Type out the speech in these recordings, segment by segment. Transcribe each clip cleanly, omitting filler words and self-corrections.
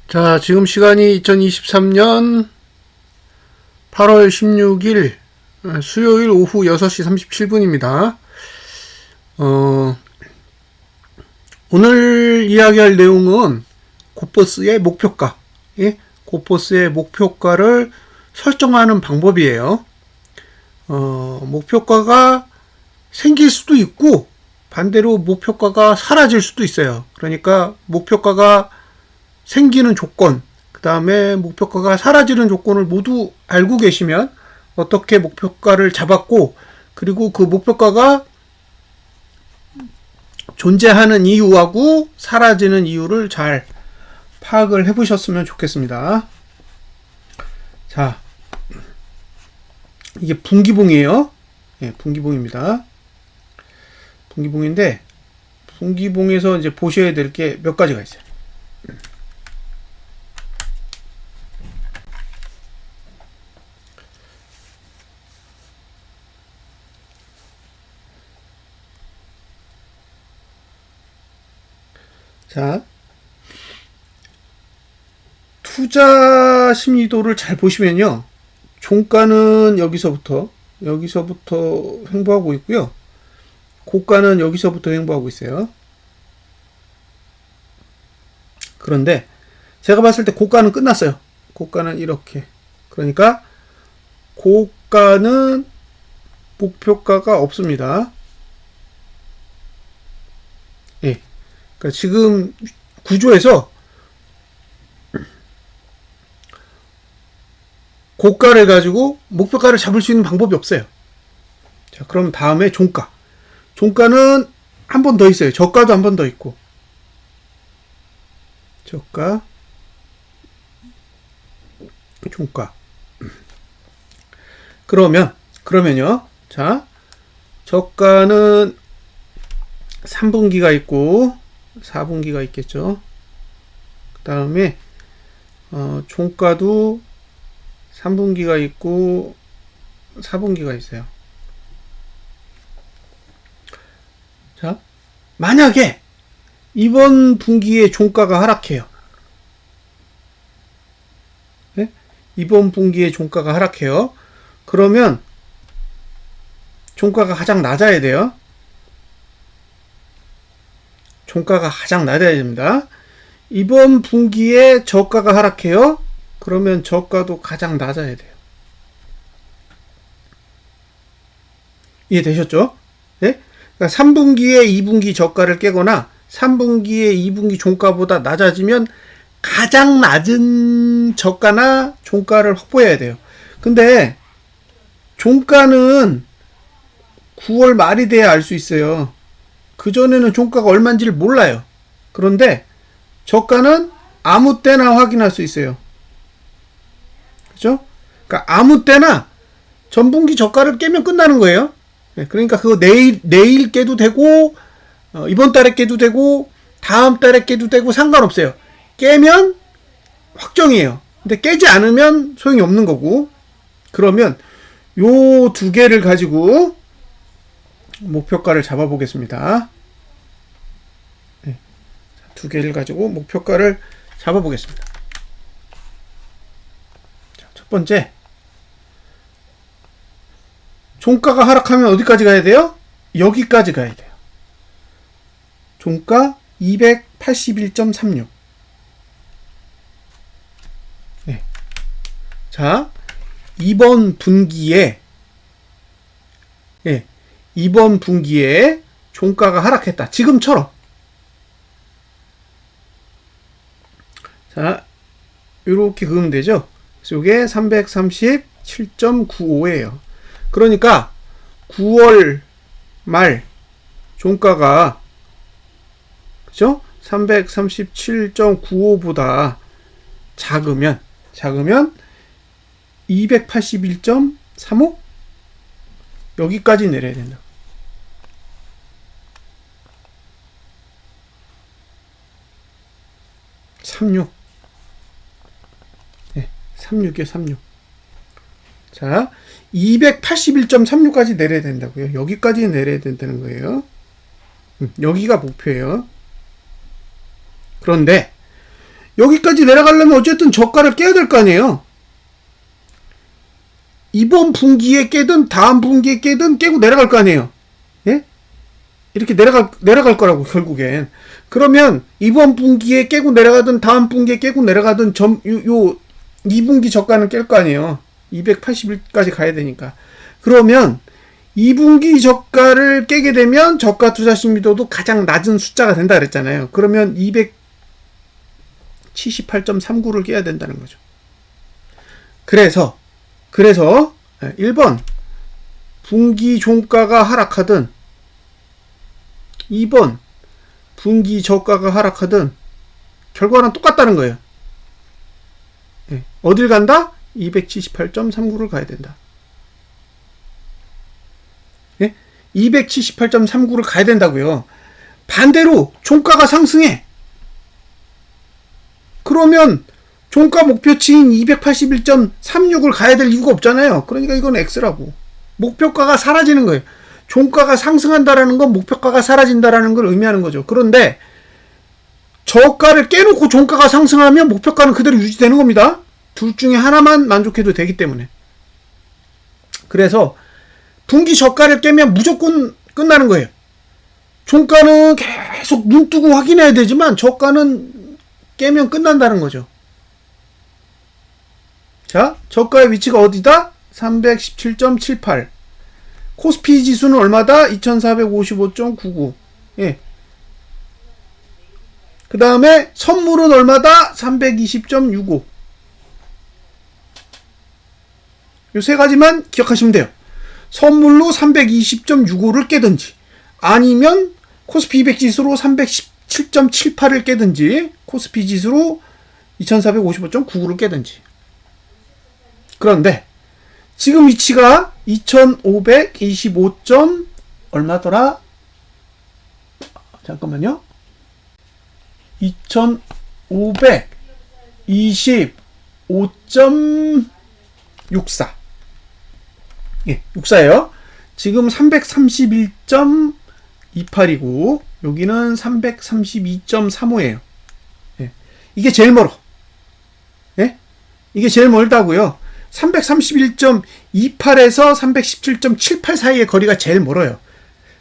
자, 지금 시간이 2023년 8월 16일 수요일 오후 6시 37분입니다. 오늘 이야기할 내용은 고포스의 목표가, 고포스의 목표가를 설정하는 방법이에요. 목표가가 생길 수도 있고 반대로 목표가가 사라질 수도 있어요. 그러니까 목표가가 생기는 조건, 그 다음에 목표가가 사라지는 조건을 모두 알고 계시면 어떻게 목표가를 잡았고, 그리고 그 목표가가 존재하는 이유하고 사라지는 이유를 잘 파악을 해보셨으면 좋겠습니다. 자, 이게 분기봉이에요. 분기봉입니다. 분기봉인데, 분기봉에서 이제 보셔야 될 게 몇 가지가 있어요. 자, 투자 심리도를 잘 보시면요. 종가는 여기서부터 횡보하고 있고요. 고가는 여기서부터 횡보하고 있어요. 그런데 제가 봤을 때 고가는 끝났어요. 고가는 이렇게. 그러니까 고가는 목표가가 없습니다. 예. 그러니까 지금 구조에서 고가를 가지고 목표가를 잡을 수 있는 방법이 없어요. 자, 그럼 다음에 종가. 종가는 한 번 더 있어요. 저가도 한 번 더 있고. 저가, 종가. 그러면요. 자, 저가는 3분기가 있고 4분기가 있겠죠. 그 다음에 종가도 3분기가 있고 4분기가 있어요. 자, 만약에 이번 분기에 종가가 하락해요. 네? 이번 분기에 종가가 하락해요. 그러면 종가가 가장 낮아야 돼요. 종가가 가장 낮아야 됩니다. 이번 분기에 저가가 하락해요. 그러면 저가도 가장 낮아야 돼요. 이해되셨죠? 네? 그러니까 3분기에 2분기 저가를 깨거나 3분기에 2분기 종가보다 낮아지면 가장 낮은 저가나 종가를 확보해야 돼요. 근데 종가는 9월 말이 돼야 알 수 있어요. 그전에는 종가가 얼마인지를 몰라요. 그런데 저가는 아무 때나 확인할 수 있어요. 그죠? 그러니까 아무 때나 전분기 저가를 깨면 끝나는 거예요. 그러니까 그거 내일 깨도 되고, 이번 달에 깨도 되고, 다음 달에 깨도 되고 상관없어요. 깨면 확정이에요. 근데 깨지 않으면 소용이 없는 거고. 그러면 요 두 개를 가지고 목표가를 잡아보겠습니다. 네. 두 개를 가지고 목표가를 잡아보겠습니다. 자, 첫 번째, 종가가 하락하면 어디까지 가야 돼요? 여기까지 가야 돼요. 종가 281.36. 네. 자, 이번 분기에 종가가 하락했다. 지금처럼. 자, 요렇게 그으면 되죠. 이게 337.95예요. 그러니까 9월 말 종가가, 그죠? 337.95보다 작으면 281.35? 여기까지 내려야 된다. 36. 네, 36이요, 36. 자, 281.36까지 내려야 된다고요. 여기까지 내려야 된다는 거예요. 여기가 목표예요. 그런데 여기까지 내려가려면 어쨌든 저가를 깨야 될 거 아니에요. 이번 분기에 깨든 다음 분기에 깨든 깨고 내려갈 거 아니에요. 예? 이렇게 내려갈 거라고, 결국엔. 그러면 이번 분기에 깨고 내려가든 다음 분기에 깨고 내려가든 2분기 저가는 깰 거 아니에요. 280일까지 가야 되니까. 그러면 2분기 저가를 깨게 되면 저가 투자 신비도도 가장 낮은 숫자가 된다 그랬잖아요. 그러면 278.39를 깨야 된다는 거죠. 그래서 1번 분기 종가가 하락하든 2번 분기 저가가 하락하든 결과는 똑같다는 거예요. 어딜 간다? 278.39를 가야 된다. 278.39를 가야 된다고요. 반대로 종가가 상승해. 그러면 종가 목표치인 281.36을 가야 될 이유가 없잖아요. 그러니까 이건 X라고. 목표가가 사라지는 거예요. 종가가 상승한다라는 건 목표가가 사라진다라는 걸 의미하는 거죠. 그런데 저가를 깨놓고 종가가 상승하면 목표가는 그대로 유지되는 겁니다. 둘 중에 하나만 만족해도 되기 때문에. 그래서 분기 저가를 깨면 무조건 끝나는 거예요. 종가는 계속 눈 뜨고 확인해야 되지만 저가는 깨면 끝난다는 거죠. 자, 저가의 위치가 어디다? 317.78. 코스피 지수는 얼마다? 2455.99. 예. 그 다음에 선물은 얼마다? 320.65. 요 세 가지만 기억하시면 돼요. 선물로 320.65를 깨든지, 아니면 코스피 200 지수로 317.78을 깨든지, 코스피 지수로 2455.99를 깨든지. 그런데 지금 위치가 2525. 얼마더라? 잠깐만요. 2525.64. 예, 64예요. 지금 331.28이고 여기는 332.35예요. 예. 이게 제일 멀어. 예? 이게 제일 멀다고요. 331.28에서 317.78 사이의 거리가 제일 멀어요.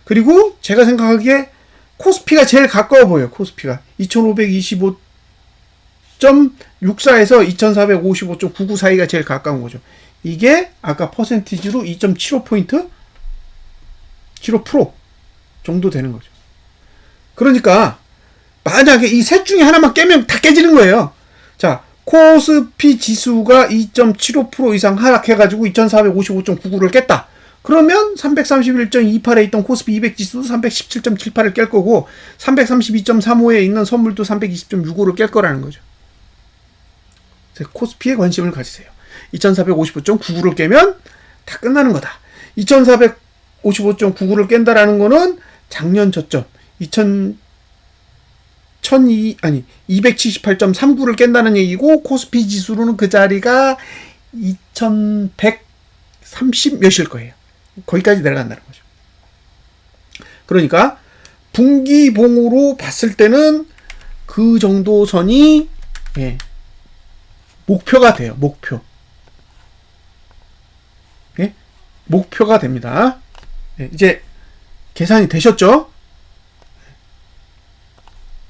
그리고 제가 생각하기에 코스피가 제일 가까워 보여요. 코스피가 2525.64에서 2455.99 사이가 제일 가까운 거죠. 이게 아까 퍼센티지로 2.75포인트? 75% 정도 되는 거죠. 그러니까 만약에 이 셋 중에 하나만 깨면 다 깨지는 거예요. 자, 코스피 지수가 2.75% 이상 하락해가지고 2455.99를 깼다. 그러면 331.28에 있던 코스피 200 지수도 317.78을 깰 거고 332.35에 있는 선물도 320.65를 깰 거라는 거죠. 코스피에 관심을 가지세요. 2455.99를 깨면 다 끝나는 거다. 2455.99를 깬다라는 거는 작년 저점 278.39를 깬다는 얘기고, 코스피 지수로는 그 자리가 2130 몇일 거예요. 거기까지 내려간다는 거죠. 그러니까 분기봉으로 봤을 때는 그 정도 선이 목표가 돼요. 목표. 예? 목표가 됩니다. 이제 계산이 되셨죠?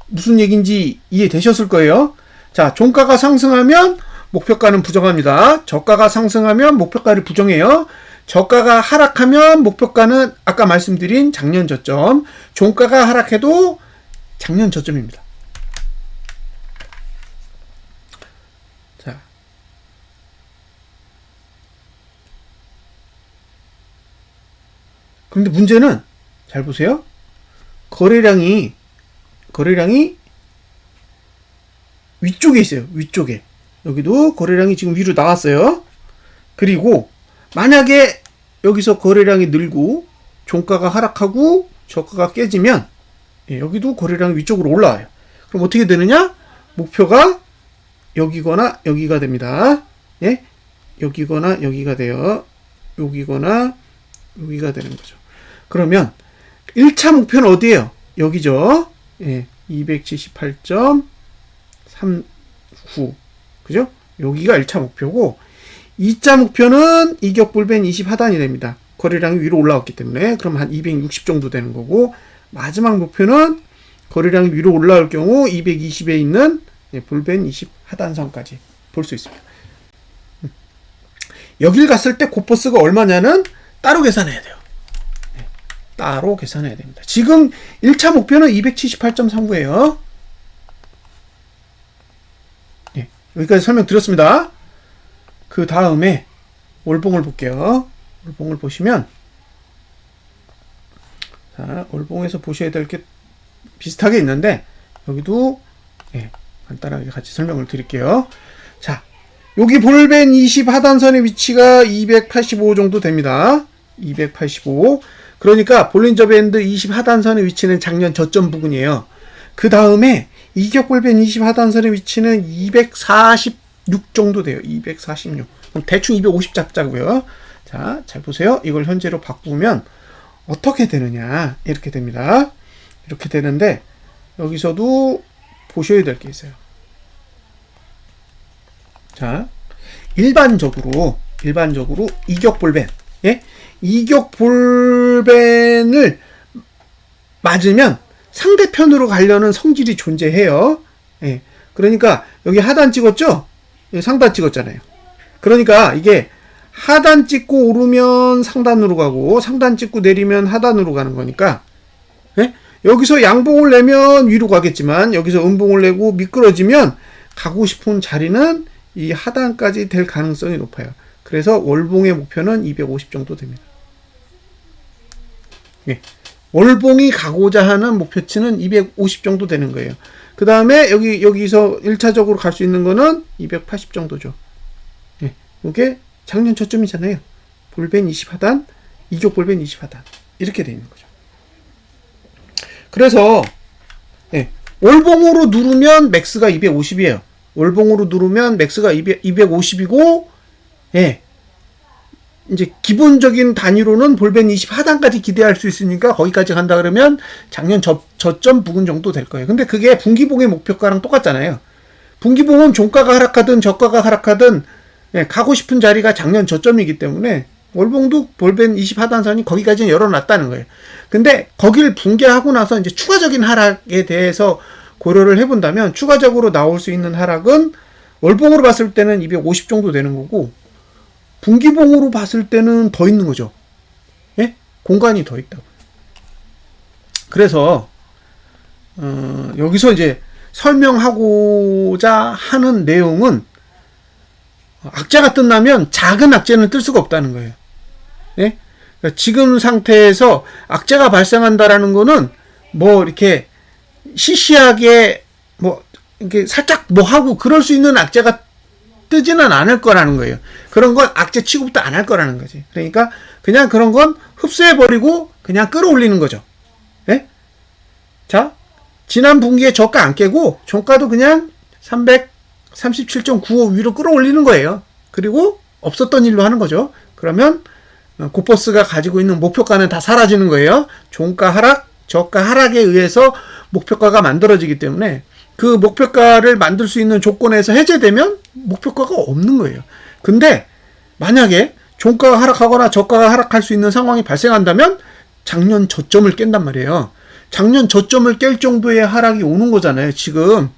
무슨 얘기인지 이해되셨을 거예요. 자, 종가가 상승하면 목표가는 부정합니다. 저가가 상승하면 목표가를 부정해요. 저가가 하락하면 목표가는 아까 말씀드린 작년 저점, 종가가 하락해도 작년 저점입니다. 자, 그런데 문제는 잘 보세요. 거래량이 위쪽에 있어요. 위쪽에. 여기도 거래량이 지금 위로 나왔어요. 그리고 만약에 여기서 거래량이 늘고 종가가 하락하고 저가가 깨지면 여기도 거래량이 위쪽으로 올라와요. 그럼 어떻게 되느냐? 목표가 여기거나 여기가 됩니다. 예? 여기거나 여기가 돼요. 여기거나 여기가 되는 거죠. 그러면 1차 목표는 어디예요? 여기죠. 예, 278.3 9. 그죠? 여기가 1차 목표고, 2차 목표는 이격불변 20 하단이 됩니다. 거래량이 위로 올라왔기 때문에. 그럼 한 260 정도 되는 거고, 마지막 목표는 거래량이 위로 올라올 경우 220에 있는 불변 20 하단선까지 볼 수 있습니다. 여길 갔을 때 고퍼스가 얼마냐는 따로 계산해야 돼요. 따로 계산해야 됩니다. 지금 1차 목표는 278.39예요. 여기까지 설명드렸습니다. 그 다음에 월봉을 볼게요. 월봉을 보시면, 자, 월봉에서 보셔야 될 게 비슷하게 있는데, 여기도 간단하게 같이 설명을 드릴게요. 자, 여기 볼벤 20 하단선의 위치가 285 정도 됩니다. 285. 그러니까 볼린저 밴드 20 하단선의 위치는 작년 저점 부근이에요. 그 다음에 이격 볼벤 20 하단선의 위치는 246 정도 돼요. 246. 그럼 대충 250 잡자고요. 자, 잘 보세요. 이걸 현재로 바꾸면 어떻게 되느냐. 이렇게 됩니다. 이렇게 되는데, 여기서도 보셔야 될 게 있어요. 자, 일반적으로 이격 볼벤, 이격 볼벤을 맞으면 상대편으로 가려는 성질이 존재해요. 그러니까 여기 하단 찍었죠? 여기 상단 찍었잖아요. 그러니까 이게 하단 찍고 오르면 상단으로 가고, 상단 찍고 내리면 하단으로 가는 거니까, 여기서 양봉을 내면 위로 가겠지만, 여기서 음봉을 내고 미끄러지면 가고 싶은 자리는 이 하단까지 될 가능성이 높아요. 그래서 월봉의 목표는 250 정도 됩니다. 월봉이 가고자 하는 목표치는 250 정도 되는 거예요. 그 다음에 여기서 1차적으로 갈 수 있는 거는 280 정도죠. 이게 작년 저점이잖아요. 볼벤 20 하단, 이격 볼벤 20 하단. 이렇게 되어 있는 거죠. 그래서, 월봉으로 누르면 맥스가 250이에요. 월봉으로 누르면 맥스가 250이고, 이제 기본적인 단위로는 볼벤 20 하단까지 기대할 수 있으니까 거기까지 간다 그러면 작년 저점 부근 정도 될 거예요. 근데 그게 분기봉의 목표가랑 똑같잖아요. 분기봉은 종가가 하락하든 저가가 하락하든 가고 싶은 자리가 작년 저점이기 때문에 월봉도 볼벤 20 하단선이 거기까지는 열어놨다는 거예요. 근데 거기를 붕괴하고 나서 이제 추가적인 하락에 대해서 고려를 해본다면 추가적으로 나올 수 있는 하락은 월봉으로 봤을 때는 250 정도 되는 거고, 분기봉으로 봤을 때는 더 있는 거죠. 공간이 더 있다고. 그래서 여기서 이제 설명하고자 하는 내용은, 악재가 뜬다면 작은 악재는 뜰 수가 없다는 거예요. 그러니까 지금 상태에서 악재가 발생한다라는 거는 뭐 이렇게 시시하게 뭐 이렇게 살짝 뭐 하고 그럴 수 있는 악재가 뜨지는 않을 거라는 거예요. 그런 건 악재 취급도 안 할 거라는 거지. 그러니까 그냥 그런 건 흡수해버리고 그냥 끌어올리는 거죠. 자, 지난 분기에 저가 안 깨고 종가도 그냥 337.95 위로 끌어올리는 거예요. 그리고 없었던 일로 하는 거죠. 그러면 고퍼스가 가지고 있는 목표가는 다 사라지는 거예요. 종가 하락, 저가 하락에 의해서 목표가가 만들어지기 때문에 그 목표가를 만들 수 있는 조건에서 해제되면 목표가가 없는 거예요. 근데 만약에 종가가 하락하거나 저가가 하락할 수 있는 상황이 발생한다면 작년 저점을 깬단 말이에요. 작년 저점을 깰 정도의 하락이 오는 거잖아요. 지금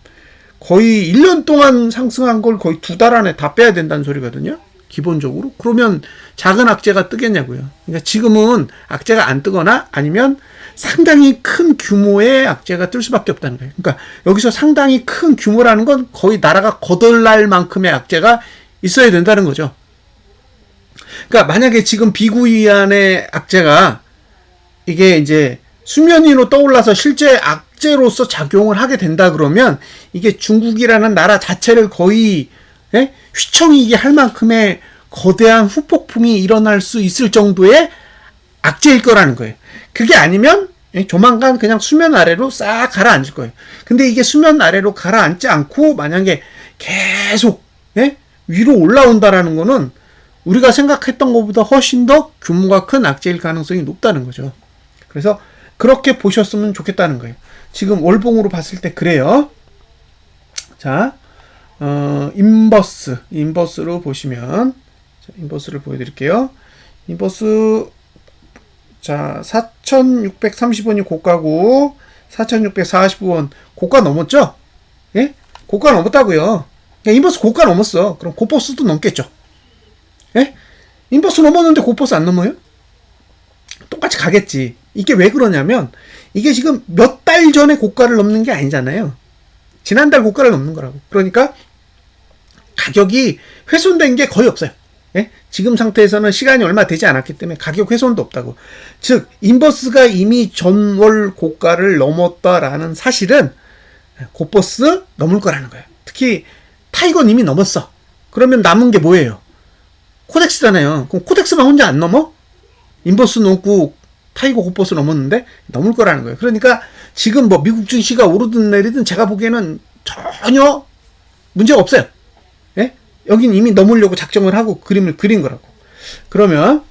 거의 1년 동안 상승한 걸 거의 2달 안에 다 빼야 된다는 소리거든요. 기본적으로. 그러면 작은 악재가 뜨겠냐고요. 그러니까 지금은 악재가 안 뜨거나 아니면 상당히 큰 규모의 악재가 뜰 수밖에 없다는 거예요. 그러니까 여기서 상당히 큰 규모라는 건 거의 나라가 거덜날 만큼의 악재가 있어야 된다는 거죠. 그러니까 만약에 지금 비구이안의 악재가 이게 이제 수면 위로 떠올라서 실제 악재로서 작용을 하게 된다 그러면 이게 중국이라는 나라 자체를 거의 휘청이게 할 만큼의 거대한 후폭풍이 일어날 수 있을 정도의 악재일 거라는 거예요. 그게 아니면 조만간 그냥 수면 아래로 싹 가라앉을 거예요. 근데 이게 수면 아래로 가라앉지 않고 만약에 계속 위로 올라온다라는 거는 우리가 생각했던 것보다 훨씬 더 규모가 큰 악재일 가능성이 높다는 거죠. 그래서 그렇게 보셨으면 좋겠다는 거예요. 지금 월봉으로 봤을 때 그래요. 자, 인버스로 보시면, 자, 인버스를 보여드릴게요. 인버스, 자, 4,630원이 고가고, 4,645원, 고가 넘었죠? 예? 고가 넘었다고요. 인버스 고가 넘었어. 그럼 고버스도 넘겠죠? 예? 인버스 넘었는데 고버스 안 넘어요? 똑같이 가겠지. 이게 왜 그러냐면, 이게 지금 몇 달 전에 고가를 넘는 게 아니잖아요. 지난달 고가를 넘는 거라고. 그러니까, 가격이 훼손된 게 거의 없어요. 예? 지금 상태에서는 시간이 얼마 되지 않았기 때문에 가격 훼손도 없다고. 즉, 인버스가 이미 전월 고가를 넘었다라는 사실은 고버스 넘을 거라는 거예요. 특히 타이거는 이미 넘었어. 그러면 남은 게 뭐예요? 코덱스잖아요. 그럼 코덱스만 혼자 안 넘어? 인버스 넘고 타이거 고버스 넘었는데 넘을 거라는 거예요. 그러니까 지금 뭐 미국 증시가 오르든 내리든 제가 보기에는 전혀 문제가 없어요. 예? 여긴 이미 넘으려고 작정을 하고 그림을 그린 거라고. 그러면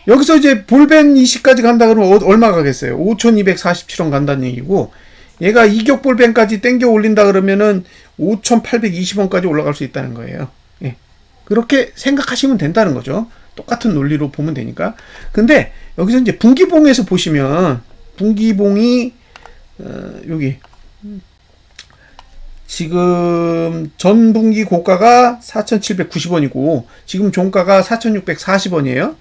여기서 이제 볼벤 20까지 간다 그러면 얼마 가겠어요? 5,247원 간다는 얘기고, 얘가 이격 볼벤까지 땡겨 올린다 그러면은 5,820원까지 올라갈 수 있다는 거예요. 예. 그렇게 생각하시면 된다는 거죠. 똑같은 논리로 보면 되니까. 근데 여기서 이제 분기봉에서 보시면, 분기봉이 여기 지금 전분기 고가가 4,790원이고 지금 종가가 4,640원이에요.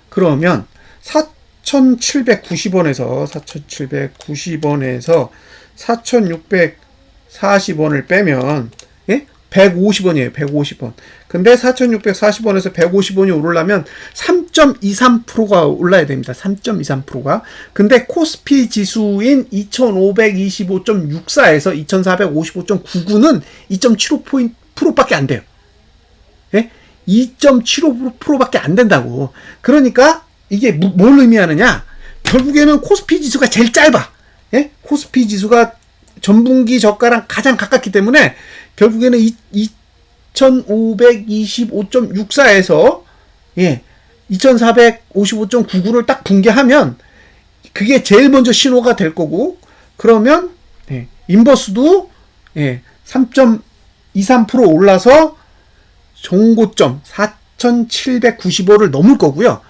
그러면 4,790원에서 4,640원을 빼면, 예? 150원이에요. 150원. 근데 4,640원에서 150원이 오르려면 3.23%가 올라야 됩니다. 3.23%가. 근데 코스피 지수인 2,525.64에서 2,455.99는 2.75%밖에 안 돼요. 예? 2.75%밖에 안 된다고. 그러니까 이게 뭘 의미하느냐? 결국에는 코스피 지수가 제일 짧아. 예? 코스피 지수가 전분기 저가랑 가장 가깝기 때문에 결국에는 2,525.64에서 예, 2,455.99를 딱 붕괴하면 그게 제일 먼저 신호가 될 거고, 그러면 예, 인버스도 예, 3.23% 올라서 종고점 4,795를 넘을 거고요.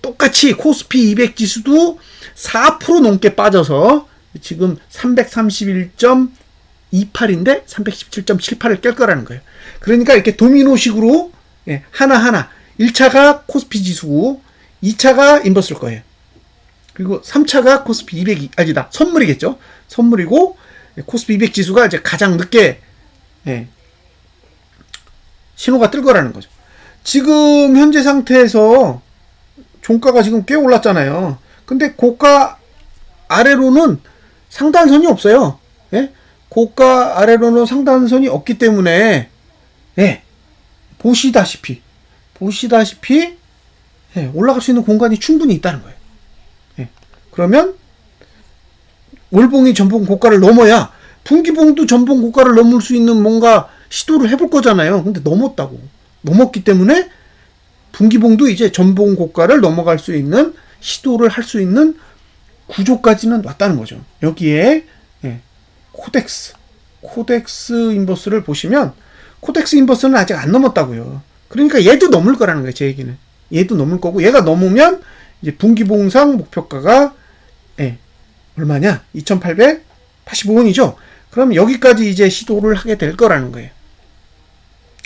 똑같이 코스피 200 지수도 4% 넘게 빠져서 지금 331.28인데 317.78을 깰 거라는 거예요. 그러니까 이렇게 도미노식으로 예, 하나하나 1차가 코스피 지수고 2차가 인버스일 거예요. 그리고 3차가 코스피 200이 아니다. 선물이겠죠. 선물이고 코스피 200 지수가 이제 가장 늦게 예, 신호가 뜰 거라는 거죠. 지금 현재 상태에서 종가가 지금 꽤 올랐잖아요. 근데 고가 아래로는 상단선이 없어요. 예? 고가 아래로는 상단선이 없기 때문에 예, 보시다시피 예, 올라갈 수 있는 공간이 충분히 있다는 거예요. 예. 그러면 월봉이 전봉 고가를 넘어야 분기봉도 전봉 고가를 넘을 수 있는 뭔가 시도를 해볼 거잖아요. 근데 넘었기 때문에 분기봉도 이제 전봉 고가를 넘어갈 수 있는 시도를 할 수 있는 구조까지는 왔다는 거죠. 여기에 예, 코덱스 인버스를 보시면 코덱스 인버스는 아직 안 넘었다고요. 그러니까 얘도 넘을 거라는 거예요. 제 얘기는. 얘도 넘을 거고, 얘가 넘으면 이제 분기봉상 목표가가 예, 얼마냐? 2,885원이죠. 그럼 여기까지 이제 시도를 하게 될 거라는 거예요.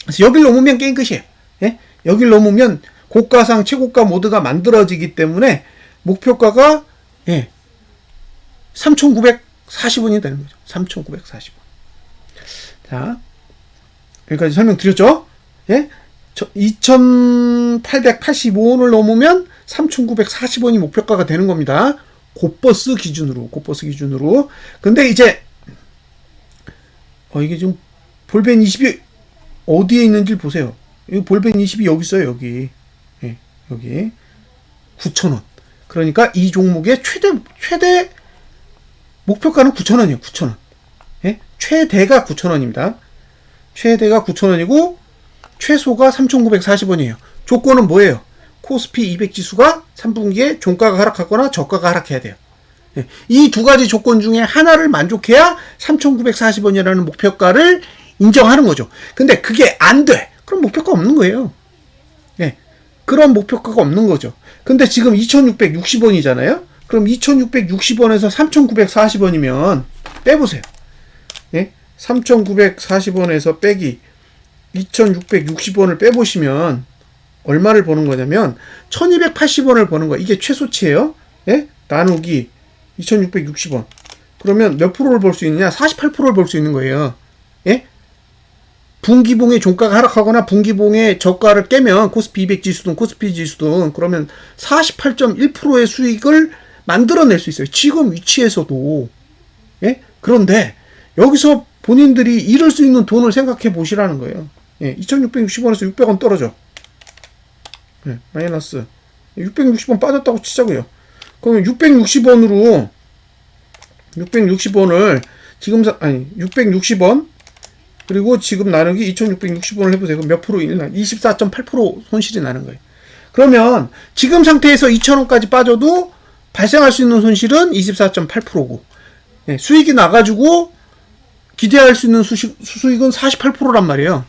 그래서 여길 넘으면 게임 끝이에요. 예? 여길 넘으면 고가상 최고가 모드가 만들어지기 때문에 목표가가 예, 3,940원이 되는 거죠. 3,940원. 자, 여기까지 설명드렸죠? 예? 2,885원을 넘으면 3,940원이 목표가가 되는 겁니다. 고버스 기준으로. 근데 이제 이게 좀 볼벤 20이 어디에 있는지 보세요. 이 볼벤 20이 여기 있어요. 여기. 예, 여기 9,000원. 그러니까 이 종목의 최대 목표가는 9,000원이에요. 9,000원. 예? 최대가 9,000원입니다. 최대가 9,000원이고 최소가 3,940원이에요. 조건은 뭐예요? 코스피 200 지수가 3분기에 종가가 하락하거나 저가가 하락해야 돼요. 이 두 가지 조건 중에 하나를 만족해야 3,940원이라는 목표가를 인정하는 거죠. 근데 그게 안 돼. 그럼 목표가 없는 거예요. 예. 그런 목표가가 없는 거죠. 근데 지금 2,660원이잖아요? 그럼 2,660원에서 3,940원이면 빼보세요. 예? 3,940원에서 빼기 2,660원을 빼보시면 얼마를 버는 거냐면 1,280원을 버는 거예요. 이게 최소치예요. 예? 나누기 2,660원. 그러면 몇 프로를 벌 수 있느냐? 48%를 벌 수 있는 거예요. 예? 분기봉의 종가가 하락하거나 분기봉의 저가를 깨면 코스피 200 지수든 코스피 지수든 그러면 48.1%의 수익을 만들어낼 수 있어요. 지금 위치에서도. 예? 그런데 여기서 본인들이 잃을 수 있는 돈을 생각해 보시라는 거예요. 예, 2,660원에서 600원 떨어져. 예, 마이너스 660원 빠졌다고 치자고요. 그러면 660원을 지금 660원 그리고 지금 나누기 2,660원을 해보세요. 그럼 몇 프로 일어나? 24.8% 손실이 나는 거예요. 그러면 지금 상태에서 2,000원까지 빠져도 발생할 수 있는 손실은 24.8%고 예, 수익이 나가지고 기대할 수 있는 수익은 48%란 말이에요.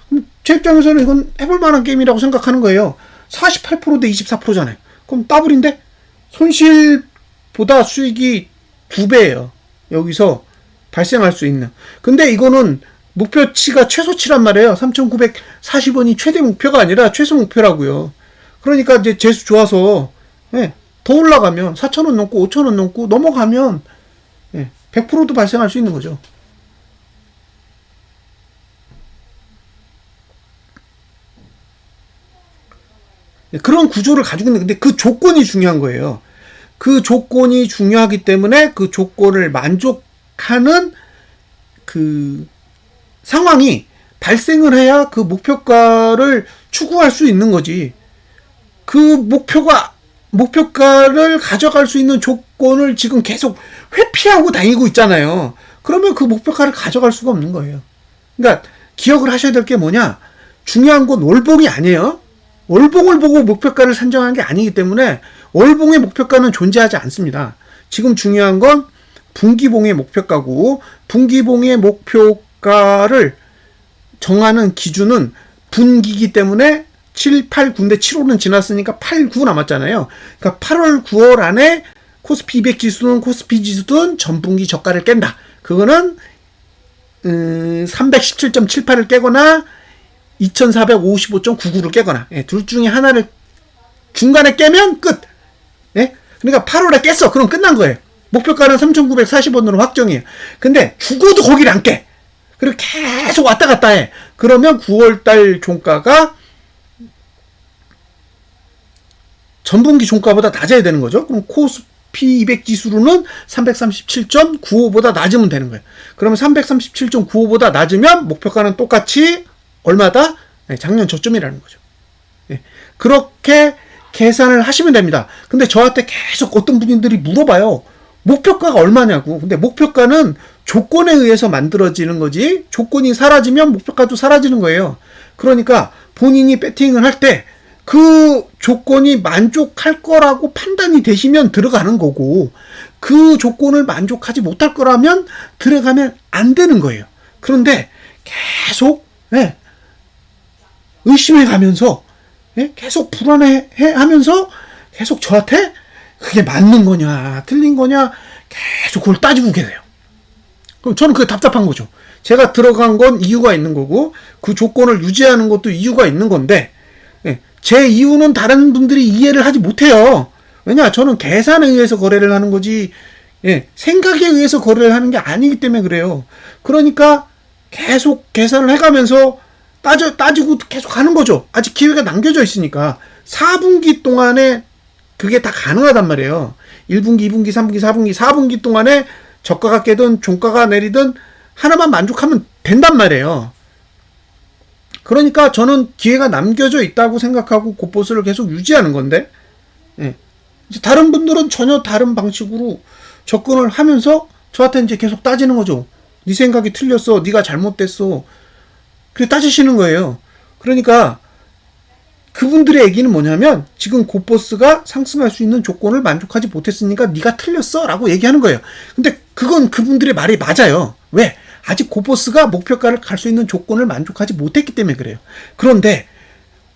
그럼 제 입장에서는 이건 해볼 만한 게임이라고 생각하는 거예요. 48% 대 24%잖아요. 그럼 더블인데? 손실보다 수익이 2배예요. 여기서 발생할 수 있는. 근데 이거는 목표치가 최소치란 말이에요. 3,940원이 최대 목표가 아니라 최소 목표라고요. 그러니까 이제 재수 좋아서 예, 더 올라가면 4,000원 넘고 5,000원 넘고 넘어가면 예, 100%도 발생할 수 있는 거죠. 그런 구조를 가지고 있는데 근데 그 조건이 중요한 거예요. 그 조건이 중요하기 때문에 그 조건을 만족하는 그 상황이 발생을 해야 그 목표가를 추구할 수 있는 거지. 그 목표가를 가져갈 수 있는 조건을 지금 계속 회피하고 다니고 있잖아요. 그러면 그 목표가를 가져갈 수가 없는 거예요. 그러니까 기억을 하셔야 될 게 뭐냐? 중요한 건 월봉이 아니에요. 월봉을 보고 목표가를 산정한 게 아니기 때문에 월봉의 목표가는 존재하지 않습니다. 지금 중요한 건 분기봉의 목표가고 분기봉의 목표가를 정하는 기준은 분기이기 때문에 7, 8, 9인데 7월은 지났으니까 8, 9 남았잖아요. 그러니까 8월, 9월 안에 코스피 200 지수든 코스피 지수든 전분기 저가를 깬다. 그거는 317.78을 깨거나 2455.99를 깨거나 둘 중에 하나를 중간에 깨면 끝. 예? 그러니까 8월에 깼어. 그럼 끝난 거예요. 목표가는 3,940원으로 확정이에요. 근데 죽어도 거기를 안 깨. 그리고 계속 왔다 갔다 해. 그러면 9월달 종가가 전분기 종가보다 낮아야 되는 거죠. 그럼 코스피 200 지수로는 337.95보다 낮으면 되는 거예요. 그러면 337.95보다 낮으면 목표가는 똑같이 얼마다? 네, 작년 저점이라는 거죠. 네, 그렇게 계산을 하시면 됩니다. 근데 저한테 계속 어떤 분들이 물어봐요. 목표가가 얼마냐고. 근데 목표가는 조건에 의해서 만들어지는 거지 조건이 사라지면 목표가도 사라지는 거예요. 그러니까 본인이 배팅을 할 때 그 조건이 만족할 거라고 판단이 되시면 들어가는 거고 그 조건을 만족하지 못할 거라면 들어가면 안 되는 거예요. 그런데 계속 의심해 가면서 계속 불안해 하면서 계속 저한테 그게 맞는 거냐 틀린 거냐 계속 그걸 따지고 계세요. 그럼 저는 그게 답답한 거죠. 제가 들어간 건 이유가 있는 거고 그 조건을 유지하는 것도 이유가 있는 건데 제 이유는 다른 분들이 이해를 하지 못해요. 왜냐? 저는 계산에 의해서 거래를 하는 거지 생각에 의해서 거래를 하는 게 아니기 때문에 그래요. 그러니까 계속 계산을 해가면서 따지고 계속 하는 거죠. 아직 기회가 남겨져 있으니까 4분기 동안에 그게 다 가능하단 말이에요. 1분기, 2분기, 3분기, 4분기, 4분기 동안에 저가가 깨든 종가가 내리든 하나만 만족하면 된단 말이에요. 그러니까 저는 기회가 남겨져 있다고 생각하고 그보스를 계속 유지하는 건데 이제 다른 분들은 전혀 다른 방식으로 접근을 하면서 저한테 이제 계속 따지는 거죠. 네 생각이 틀렸어. 네가 잘못됐어. 그렇게 따지시는 거예요. 그러니까 그분들의 얘기는 뭐냐면 지금 고버스가 상승할 수 있는 조건을 만족하지 못했으니까 네가 틀렸어 라고 얘기하는 거예요. 근데 그건 그분들의 말이 맞아요. 왜? 아직 고버스가 목표가를 갈 수 있는 조건을 만족하지 못했기 때문에 그래요. 그런데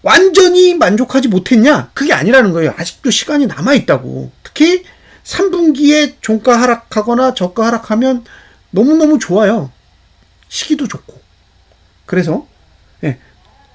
완전히 만족하지 못했냐? 그게 아니라는 거예요. 아직도 시간이 남아있다고. 특히 3분기에 종가 하락하거나 저가 하락하면 너무너무 좋아요. 시기도 좋고. 그래서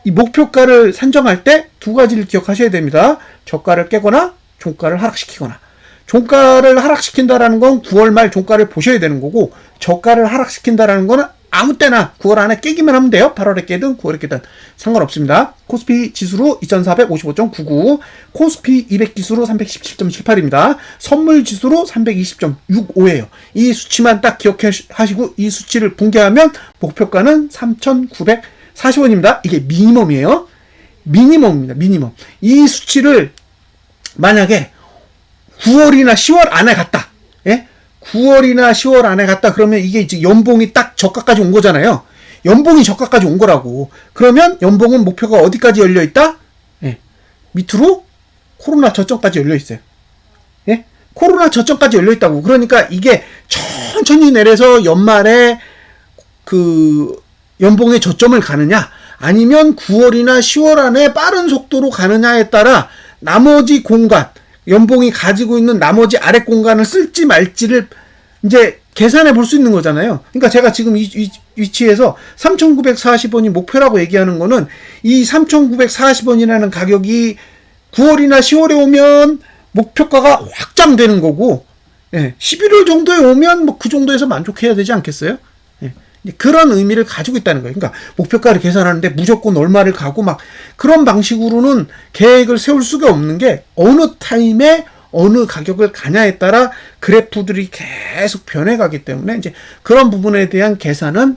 이 목표가를 산정할 때 두 가지를 기억하셔야 됩니다. 저가를 깨거나 종가를 하락시키거나. 종가를 하락시킨다라는 건 9월 말 종가를 보셔야 되는 거고, 저가를 하락시킨다라는 거는 아무 때나 9월 안에 깨기만 하면 돼요. 8월에 깨든 9월에 깨든 상관없습니다. 코스피 지수로 2455.99, 코스피 200 지수로 317.78입니다. 선물 지수로 320.65예요. 이 수치만 딱 기억하시고 이 수치를 붕괴하면 목표가는 3,940원입니다. 이게 미니멈이에요. 미니멈입니다. 미니멈. 이 수치를 만약에 9월이나 10월 안에 갔다. 예? 9월이나 10월 안에 갔다 그러면 이게 이제 연봉이 딱 저가까지 온 거잖아요. 연봉이 저가까지 온 거라고. 그러면 연봉은 목표가 어디까지 열려 있다? 예. 밑으로 코로나 저점까지 열려 있어요. 예? 코로나 저점까지 열려 있다고. 그러니까 이게 천천히 내려서 연말에 그 연봉의 저점을 가느냐, 아니면 9월이나 10월 안에 빠른 속도로 가느냐에 따라 나머지 공간, 연봉이 가지고 있는 나머지 아래 공간을 쓸지 말지를 이제 계산해 볼 수 있는 거잖아요. 그러니까 제가 지금 이 위치에서 3,940원이 목표라고 얘기하는 거는 이 3,940원이라는 가격이 9월이나 10월에 오면 목표가가 확장되는 거고, 11월 정도에 오면 뭐 그 정도에서 만족해야 되지 않겠어요? 그런 의미를 가지고 있다는 거예요. 그러니까 목표가를 계산하는데 무조건 얼마를 가고 막 그런 방식으로는 계획을 세울 수가 없는 게, 어느 타임에 어느 가격을 가냐에 따라 그래프들이 계속 변해가기 때문에 이제 그런 부분에 대한 계산은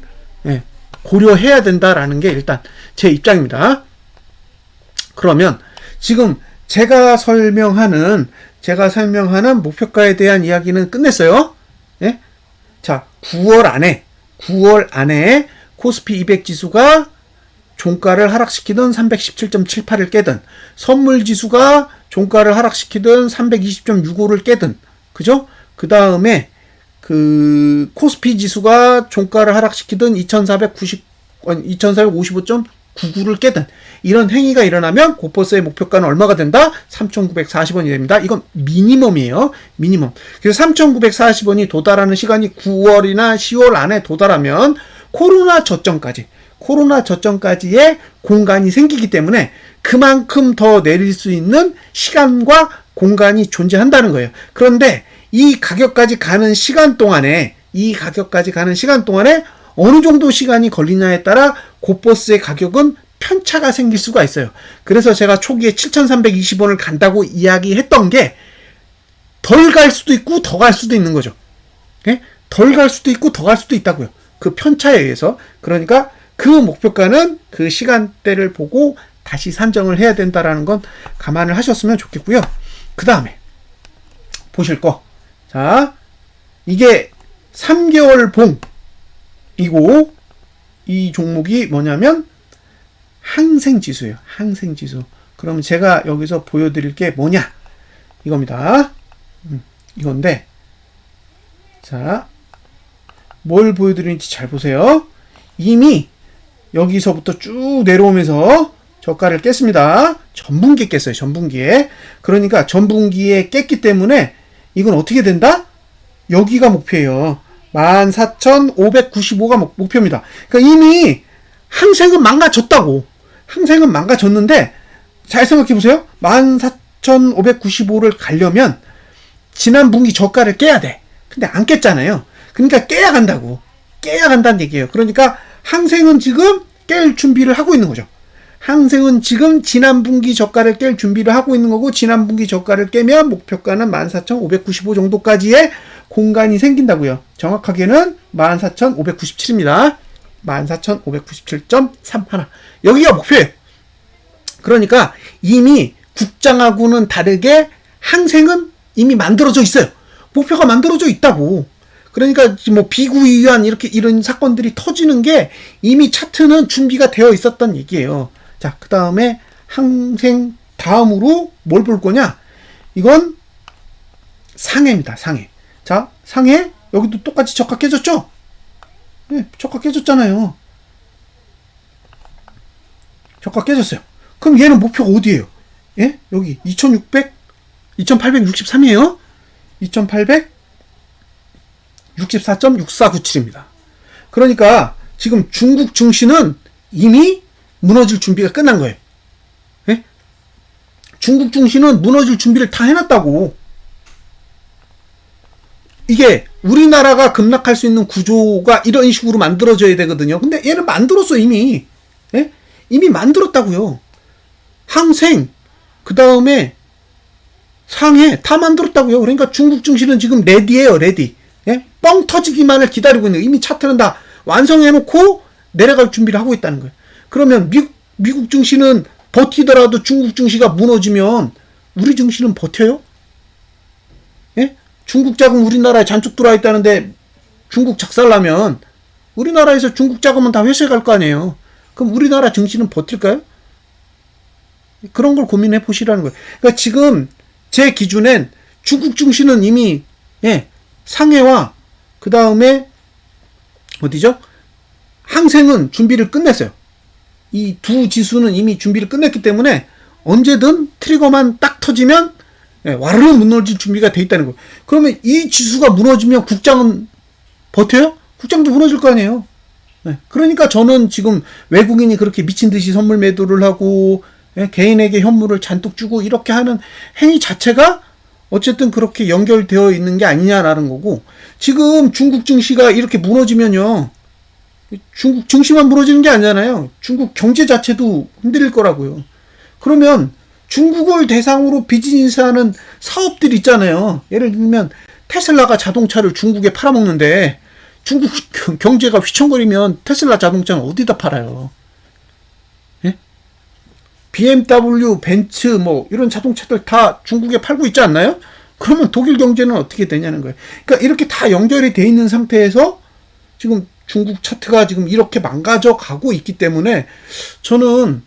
고려해야 된다라는 게 일단 제 입장입니다. 그러면 지금 제가 설명하는 목표가에 대한 이야기는 끝냈어요. 예? 자, 9월 안에 코스피 200 지수가 종가를 하락시키든 317.78을 깨든, 선물 지수가 종가를 하락시키든 320.65를 깨든, 그죠? 그 다음에 그 코스피 지수가 종가를 하락시키든 2455.99를 깨든 이런 행위가 일어나면 고버스의 목표가는 얼마가 된다? 3,940원이 됩니다. 이건 미니멈이에요. 미니멈. 그래서 3,940원이 도달하는 시간이 9월이나 10월 안에 도달하면 코로나 저점까지의 공간이 생기기 때문에 그만큼 더 내릴 수 있는 시간과 공간이 존재한다는 거예요. 그런데 이 가격까지 가는 시간 동안에 어느 정도 시간이 걸리냐에 따라 고버스의 가격은 편차가 생길 수가 있어요. 그래서 제가 초기에 7,320원을 간다고 이야기했던 게 덜 갈 수도 있고 더 갈 수도 있는 거죠. 덜 갈 수도 있고 더 갈 수도 있다고요. 그 편차에 의해서. 그러니까 그 목표가는 그 시간대를 보고 다시 산정을 해야 된다라는 건 감안을 하셨으면 좋겠고요. 그 다음에 보실 거. 자, 이게 3개월 봉이고 이 종목이 뭐냐면 항생지수예요. 항생지수. 그럼 제가 여기서 보여드릴 게 뭐냐? 이겁니다. 이건데, 자, 뭘 보여드리는지 잘 보세요. 이미 여기서부터 쭉 내려오면서 저가를 깼습니다. 전분기에 깼어요. 전분기에. 그러니까 전분기에 깼기 때문에 이건 어떻게 된다? 여기가 목표예요. 14,595가 목표입니다. 그러니까 이미 항생은 망가졌다고. 항생은 망가졌는데 잘 생각해 보세요. 14,595를 가려면 지난 분기 저가를 깨야 돼. 근데 안 깼잖아요. 그러니까 깨야 간다고. 깨야 간다는 얘기예요. 그러니까 항생은 지금 깰 준비를 하고 있는 거죠. 항생은 지금 지난 분기 저가를 깰 준비를 하고 있는 거고, 지난 분기 저가를 깨면 목표가는 14,595 정도까지의 공간이 생긴다고요. 정확하게는 14,597입니다. 14,597.31. 여기가 목표예요. 그러니까 이미 국장하고는 다르게 항생은 이미 만들어져 있어요. 목표가 만들어져 있다고. 그러니까 뭐 비구이한 이런 사건들이 터지는 게 이미 차트는 준비가 되어 있었던 얘기예요. 자, 그 다음에 항생 다음으로 뭘 볼 거냐? 이건 상해입니다. 상해. 자, 상해 여기도 똑같이 저가 깨졌죠? 저가 깨졌잖아요. 저가 깨졌어요. 그럼 얘는 목표가 어디예요? 예? 여기 2863이에요. 2864.6497입니다. 그러니까 지금 중국 증시는 이미 무너질 준비가 끝난 거예요. 예? 중국 증시는 무너질 준비를 다 해놨다고. 이게 우리나라가 급락할 수 있는 구조가 이런 식으로 만들어져야 되거든요. 근데 얘는 만들었어 이미. 예? 이미 만들었다고요. 항생, 그 다음에 상해 다 만들었다고요. 그러니까 중국 증시는 지금 레디예요, 레디. 예? 뻥 터지기만을 기다리고 있는 거예요. 이미 차트는 다 완성해놓고 내려갈 준비를 하고 있다는 거예요. 그러면 미국 증시는 버티더라도 중국 증시가 무너지면 우리 증시는 버텨요? 예? 중국 자금 우리나라에 잔뜩 들어와 있다는데 중국 작살나면 우리나라에서 중국 자금은 다 회수해 갈 거 아니에요. 그럼 우리나라 증시는 버틸까요? 그런 걸 고민해 보시라는 거예요. 그러니까 지금 제 기준엔 중국 증시는 이미 상해와 그 다음에 어디죠? 항생은 준비를 끝냈어요. 이 두 지수는 이미 준비를 끝냈기 때문에 언제든 트리거만 딱 터지면 와르르 무너질 준비가 돼 있다는 거예요. 그러면 이 지수가 무너지면 국장은 버텨요? 국장도 무너질 거 아니에요. 그러니까 저는 지금 외국인이 그렇게 미친 듯이 선물 매도를 하고 개인에게 현물을 잔뜩 주고 이렇게 하는 행위 자체가 어쨌든 그렇게 연결되어 있는 게 아니냐라는 거고, 지금 중국 증시가 이렇게 무너지면요, 중국 증시만 무너지는 게 아니잖아요. 중국 경제 자체도 흔들릴 거라고요. 그러면 중국을 대상으로 비즈니스하는 사업들 있잖아요. 예를 들면 테슬라가 자동차를 중국에 팔아먹는데 중국 경제가 휘청거리면 테슬라 자동차는 어디다 팔아요? 예? BMW, 벤츠 뭐 이런 자동차들 다 중국에 팔고 있지 않나요? 그러면 독일 경제는 어떻게 되냐는 거예요. 그러니까 이렇게 다 연결이 돼 있는 상태에서 지금 중국 차트가 지금 이렇게 망가져 가고 있기 때문에 저는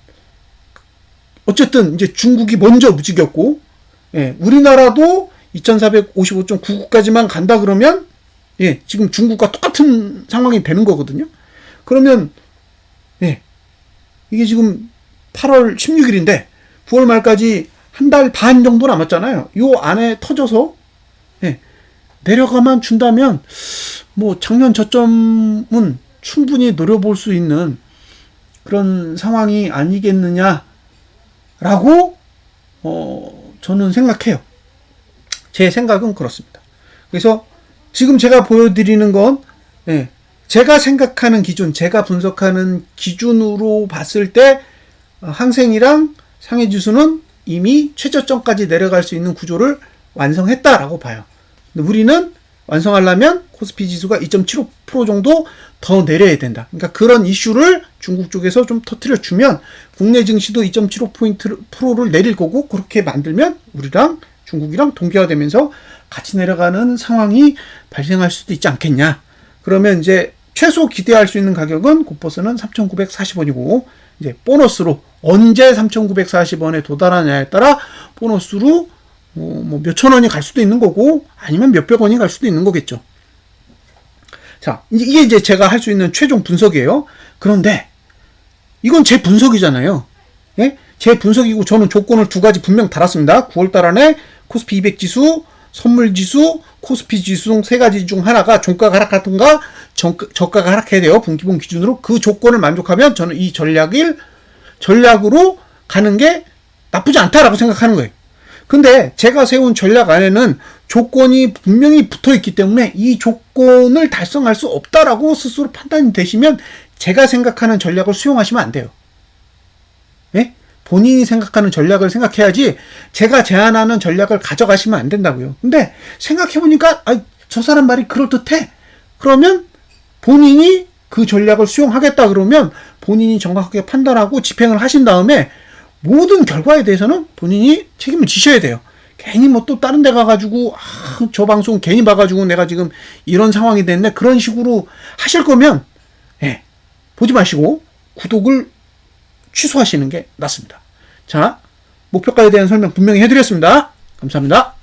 어쨌든 이제 중국이 먼저 움직였고, 우리나라도 2455.99까지만 간다 그러면 지금 중국과 똑같은 상황이 되는 거거든요. 그러면 이게 지금 8월 16일인데 9월 말까지 한 달 반 정도 남았잖아요. 요 안에 터져서 내려가만 준다면 뭐 작년 저점은 충분히 노려볼 수 있는 그런 상황이 아니겠느냐라고 저는 생각해요. 제 생각은 그렇습니다. 그래서 지금 제가 보여드리는 건 제가 생각하는 기준, 제가 분석하는 기준으로 봤을 때 항생이랑 상해지수는 이미 최저점까지 내려갈 수 있는 구조를 완성했다라고 봐요. 근데 우리는 완성하려면 코스피 지수가 2.75% 정도 더 내려야 된다. 그러니까 그런 이슈를 중국 쪽에서 좀 터뜨려 주면 국내 증시도 2.75%를 내릴 거고, 그렇게 만들면 우리랑 중국이랑 동기화되면서 같이 내려가는 상황이 발생할 수도 있지 않겠냐. 그러면 이제 최소 기대할 수 있는 가격은 곧버스는 3,940원이고, 이제 보너스로 언제 3,940원에 도달하냐에 따라 보너스로 뭐 몇천 원이 갈 수도 있는 거고, 아니면 몇백 원이 갈 수도 있는 거겠죠. 자, 이게 이제 제가 할 수 있는 최종 분석이에요. 그런데 이건 제 분석이잖아요. 제 분석이고, 저는 조건을 두 가지 분명 달았습니다. 9월달 안에 코스피 200 지수, 선물 지수, 코스피 지수 세 가지 중 하나가 종가가 하락하든가 저가가 하락해야 돼요. 분기분 기준으로. 그 조건을 만족하면 저는 이 전략으로 가는 게 나쁘지 않다라고 생각하는 거예요. 근데 제가 세운 전략 안에는 조건이 분명히 붙어 있기 때문에 이 조건을 달성할 수 없다라고 스스로 판단이 되시면 제가 생각하는 전략을 수용하시면 안 돼요. 본인이 생각하는 전략을 생각해야지 제가 제안하는 전략을 가져가시면 안 된다고요. 근데 생각해보니까 저 사람 말이 그럴듯해. 그러면 본인이 그 전략을 수용하겠다 그러면 본인이 정확하게 판단하고 집행을 하신 다음에 모든 결과에 대해서는 본인이 책임을 지셔야 돼요. 괜히 뭐 또 다른 데 가가지고 저 방송 괜히 봐가지고 내가 지금 이런 상황이 됐네, 그런 식으로 하실 거면 보지 마시고 구독을 취소하시는 게 낫습니다. 자, 목표가에 대한 설명 분명히 해드렸습니다. 감사합니다.